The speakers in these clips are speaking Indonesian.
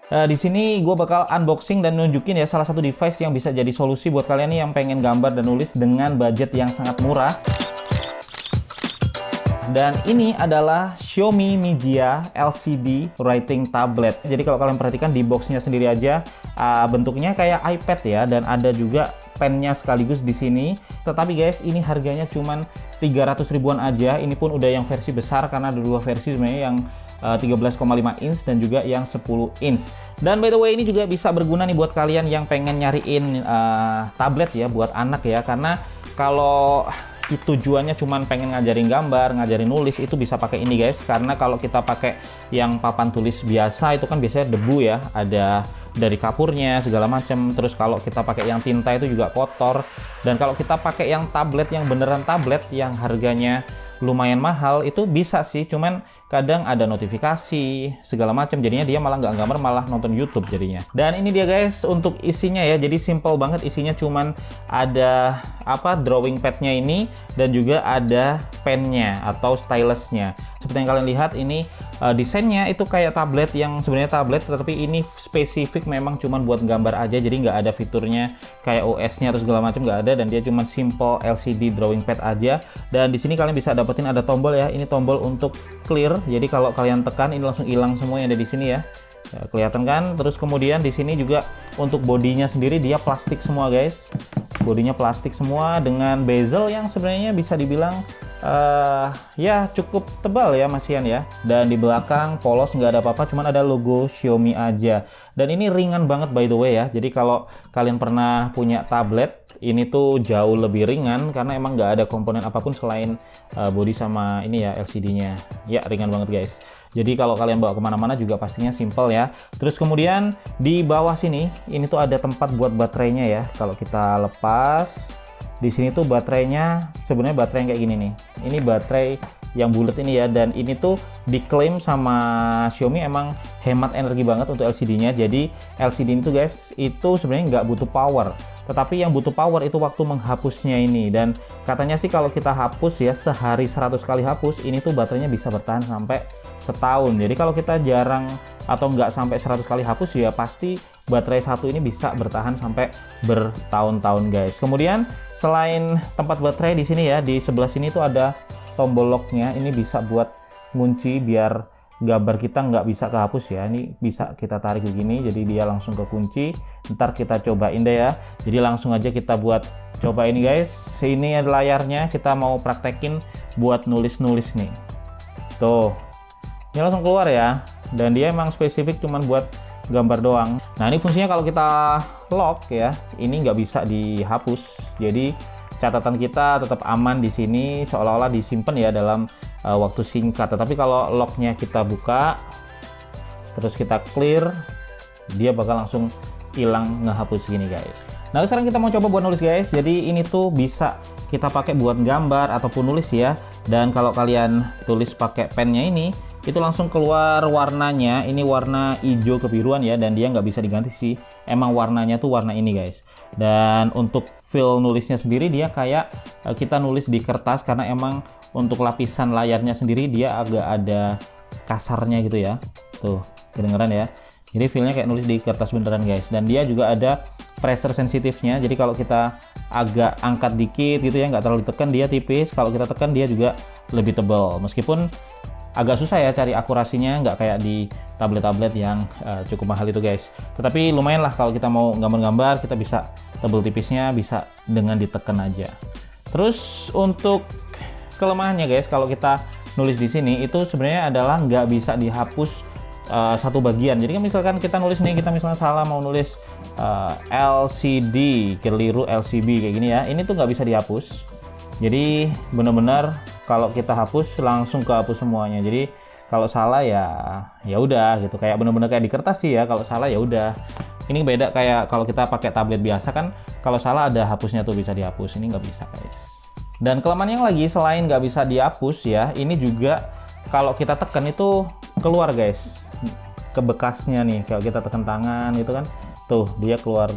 Di sini gue bakal unboxing dan nunjukin ya salah satu device yang bisa jadi solusi buat kalian nih yang pengen gambar dan nulis dengan budget yang sangat murah. Dan ini adalah Xiaomi Mijia LCD Writing Tablet. Jadi kalau kalian perhatikan di boxnya sendiri aja bentuknya kayak iPad ya, dan ada juga pennya sekaligus di sini. Tetapi guys, ini harganya cuman 300 ribuan aja. Ini pun udah yang versi besar karena ada dua versi sebenarnya, yang 13,5 inch dan juga yang 10 inch. Dan by the way, ini juga bisa berguna nih buat kalian yang pengen nyariin tablet ya buat anak ya, karena kalau tujuannya cuman pengen ngajarin gambar, ngajarin nulis, itu bisa pakai ini guys. Karena kalau kita pakai yang papan tulis biasa itu kan biasanya debu ya, ada dari kapurnya segala macam. Terus kalau kita pakai yang tinta itu juga kotor. Dan kalau kita pakai yang tablet, yang beneran tablet yang harganya lumayan mahal, itu bisa sih, cuman kadang ada notifikasi segala macam, jadinya dia malah nggak gambar, malah nonton YouTube jadinya. Dan ini dia guys untuk isinya ya, jadi simple banget isinya, cuman ada drawing padnya ini dan juga ada pennya atau stylusnya. Seperti yang kalian lihat ini desainnya itu kayak tablet, yang sebenarnya tablet tetapi ini spesifik memang cuman buat gambar aja, jadi nggak ada fiturnya kayak OS-nya atau segala macam, nggak ada, dan dia cuman simple LCD drawing pad aja. Dan di sini kalian bisa dapetin ada tombol ya, ini tombol untuk clear, jadi kalau kalian tekan ini langsung hilang semua yang ada di sini ya. Kelihatan kan? Terus kemudian di sini juga untuk bodinya sendiri dia plastik semua guys. Bodinya plastik semua dengan bezel yang sebenarnya bisa dibilang ya cukup tebal ya masihan ya. Dan di belakang polos, nggak ada apa-apa, cuman ada logo Xiaomi aja. Dan ini ringan banget by the way ya. Jadi kalau kalian pernah punya tablet, ini tuh jauh lebih ringan karena emang nggak ada komponen apapun selain body sama ini ya LCD-nya. Ya ringan banget guys. Jadi kalau kalian bawa kemana-mana juga pastinya simple ya. Terus kemudian di bawah sini ini tuh ada tempat buat baterainya ya. Kalau kita lepas, di sini tuh baterainya sebenarnya baterai yang kayak gini nih. Ini baterai yang bulat ini ya, dan ini tuh diklaim sama Xiaomi emang hemat energi banget untuk LCD-nya. Jadi LCD itu guys, itu sebenarnya nggak butuh power, tetapi yang butuh power itu waktu menghapusnya ini. Dan katanya sih kalau kita hapus ya sehari 100 kali hapus, ini tuh baterainya bisa bertahan sampai setahun. Jadi kalau kita jarang atau nggak sampai 100 kali hapus ya pasti baterai satu ini bisa bertahan sampai bertahun-tahun guys. Kemudian selain tempat baterai di sini ya, di sebelah sini tuh ada tombol locknya. Ini bisa buat ngunci biar gambar kita nggak bisa kehapus ya. Ini bisa kita tarik begini, jadi dia langsung ke kunci. Ntar kita cobain deh ya. Jadi langsung aja kita buat coba ini guys. Ini layarnya, kita mau praktekin buat nulis-nulis nih. Tuh, ini langsung keluar ya. Dan dia emang spesifik cuman buat gambar doang. Nah ini fungsinya kalau kita lock ya, ini nggak bisa dihapus. Jadi catatan kita tetap aman di sini, seolah-olah disimpan ya dalam waktu singkat. Tetapi kalau locknya kita buka, terus kita clear, dia bakal langsung hilang ngehapus gini guys. Nah sekarang kita mau coba buat nulis guys. Jadi ini tuh bisa kita pakai buat gambar ataupun nulis ya. Dan kalau kalian tulis pakai pennya ini, itu langsung keluar warnanya. Ini warna hijau kebiruan ya, dan dia nggak bisa diganti sih, emang warnanya tuh warna ini guys. Dan untuk feel nulisnya sendiri dia kayak kita nulis di kertas, karena emang untuk lapisan layarnya sendiri dia agak ada kasarnya gitu ya. Tuh kedengeran ya, jadi feelnya kayak nulis di kertas beneran guys. Dan dia juga ada pressure sensitifnya, jadi kalau kita agak angkat dikit gitu ya, nggak terlalu ditekan, dia tipis. Kalau kita tekan dia juga lebih tebal, meskipun agak susah ya cari akurasinya, nggak kayak di tablet-tablet yang cukup mahal itu guys. Tetapi lumayan lah kalau kita mau gambar-gambar, kita bisa tebel tipisnya, bisa dengan ditekan aja. Terus untuk kelemahannya guys, kalau kita nulis di sini itu sebenarnya adalah nggak bisa dihapus satu bagian. Jadi misalkan kita nulis nih, kita misalnya salah mau nulis LCD, keliru LCB kayak gini ya, ini tuh nggak bisa dihapus. Jadi benar-benar kalau kita hapus langsung kehapus semuanya. Jadi kalau salah ya udah gitu, kayak bener-bener kayak di kertas sih ya. Kalau salah ya udah. Ini beda kayak kalau kita pakai tablet biasa kan, kalau salah ada hapusnya tuh bisa dihapus. Ini nggak bisa guys. Dan kelemahan yang lagi selain nggak bisa dihapus ya, ini juga kalau kita tekan itu keluar guys ke bekasnya nih. Kalau kita tekan tangan gitu kan, tuh dia keluar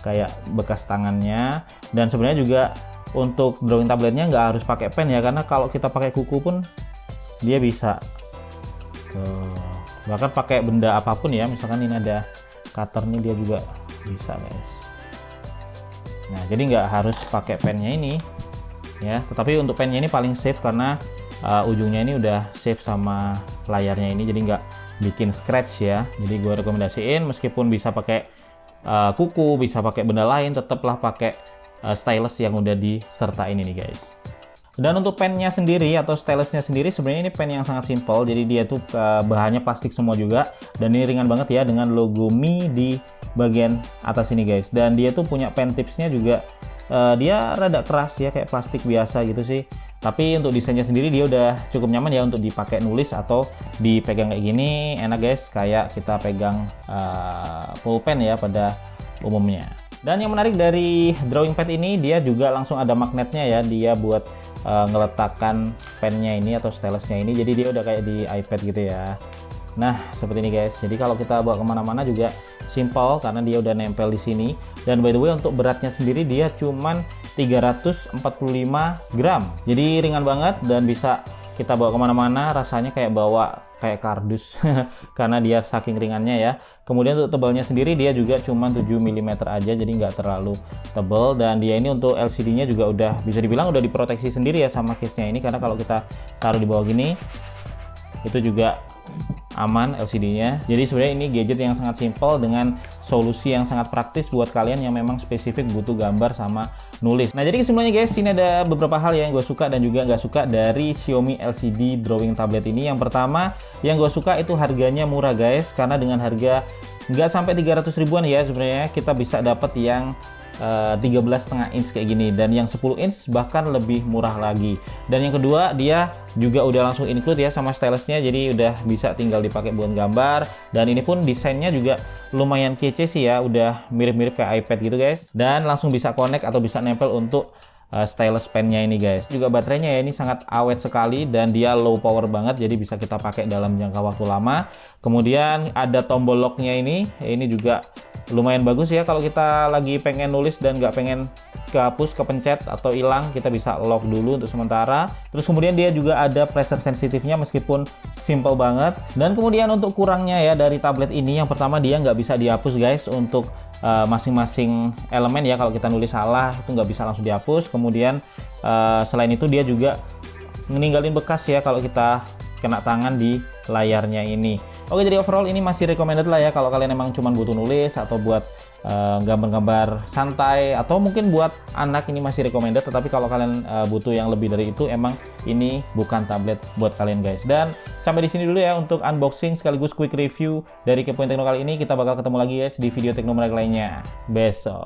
kayak bekas tangannya. Dan sebenarnya juga untuk drawing tabletnya nggak harus pakai pen ya, karena kalau kita pakai kuku pun dia bisa. Tuh. Bahkan pakai benda apapun ya, misalkan ini ada cutter nih, dia juga bisa guys. Nah jadi nggak harus pakai pennya ini ya, tetapi untuk pennya ini paling safe karena ujungnya ini udah safe sama layarnya ini, jadi nggak bikin scratch ya. Jadi gue rekomendasiin meskipun bisa pakai kuku, bisa pakai benda lain, tetaplah pakai stylus yang udah disertain ini guys. Dan untuk pennya sendiri atau stylusnya sendiri sebenarnya ini pen yang sangat simpel. Jadi dia tuh bahannya plastik semua juga, dan ini ringan banget ya dengan logo Mi di bagian atas ini guys. Dan dia tuh punya pen tipsnya juga, dia rada keras ya kayak plastik biasa gitu sih. Tapi untuk desainnya sendiri dia udah cukup nyaman ya untuk dipakai nulis atau dipegang kayak gini, enak guys, kayak kita pegang pulpen ya pada umumnya. Dan yang menarik dari drawing pad ini, dia juga langsung ada magnetnya ya, dia buat ngeletakkan pennya ini atau stylusnya ini, jadi dia udah kayak di iPad gitu ya. Nah seperti ini guys, jadi kalau kita bawa kemana-mana juga simple karena dia udah nempel di sini. Dan by the way untuk beratnya sendiri dia cuman 345 gram, jadi ringan banget dan bisa kita bawa kemana-mana, rasanya kayak bawa kayak kardus karena dia saking ringannya ya. Kemudian untuk tebalnya sendiri dia juga cuma 7 mm aja, jadi nggak terlalu tebal. Dan dia ini untuk LCD-nya juga udah bisa dibilang udah diproteksi sendiri ya sama case-nya ini, karena kalau kita taruh di bawah gini itu juga aman LCD-nya. Jadi sebenarnya ini gadget yang sangat simpel dengan solusi yang sangat praktis buat kalian yang memang spesifik butuh gambar sama nulis. Nah jadi kesimpulannya guys, ini ada beberapa hal yang gue suka dan juga nggak suka dari Xiaomi LCD drawing tablet ini. Yang pertama yang gue suka itu harganya murah guys, karena dengan harga nggak sampai 300 ribuan ya sebenarnya kita bisa dapat yang 13,5 inch kayak gini, dan yang 10 inch bahkan lebih murah lagi. Dan yang kedua dia juga udah langsung include ya sama stylusnya, jadi udah bisa tinggal dipakai buat gambar. Dan ini pun desainnya juga lumayan kece sih ya, udah mirip-mirip kayak iPad gitu guys, dan langsung bisa connect atau bisa nempel untuk stylus pennya ini guys. Juga baterainya ya ini sangat awet sekali dan dia low power banget, jadi bisa kita pakai dalam jangka waktu lama. Kemudian ada tombol locknya ini juga lumayan bagus ya, kalau kita lagi pengen nulis dan nggak pengen kehapus, kepencet atau hilang, kita bisa lock dulu untuk sementara. Terus kemudian dia juga ada pressure sensitifnya meskipun simple banget. Dan kemudian untuk kurangnya ya dari tablet ini, yang pertama dia nggak bisa dihapus guys untuk masing-masing elemen ya. Kalau kita nulis salah itu nggak bisa langsung dihapus. Kemudian selain itu dia juga meninggalin bekas ya kalau kita kena tangan di layarnya ini. Oke, jadi overall ini masih recommended lah ya kalau kalian emang cuma butuh nulis atau buat gambar-gambar santai, atau mungkin buat anak ini masih recommended. Tetapi kalau kalian butuh yang lebih dari itu, emang ini bukan tablet buat kalian guys. Dan sampai di sini dulu ya untuk unboxing sekaligus quick review dari Kepoin Tekno kali ini. Kita bakal ketemu lagi guys di video tekno menarik lainnya besok.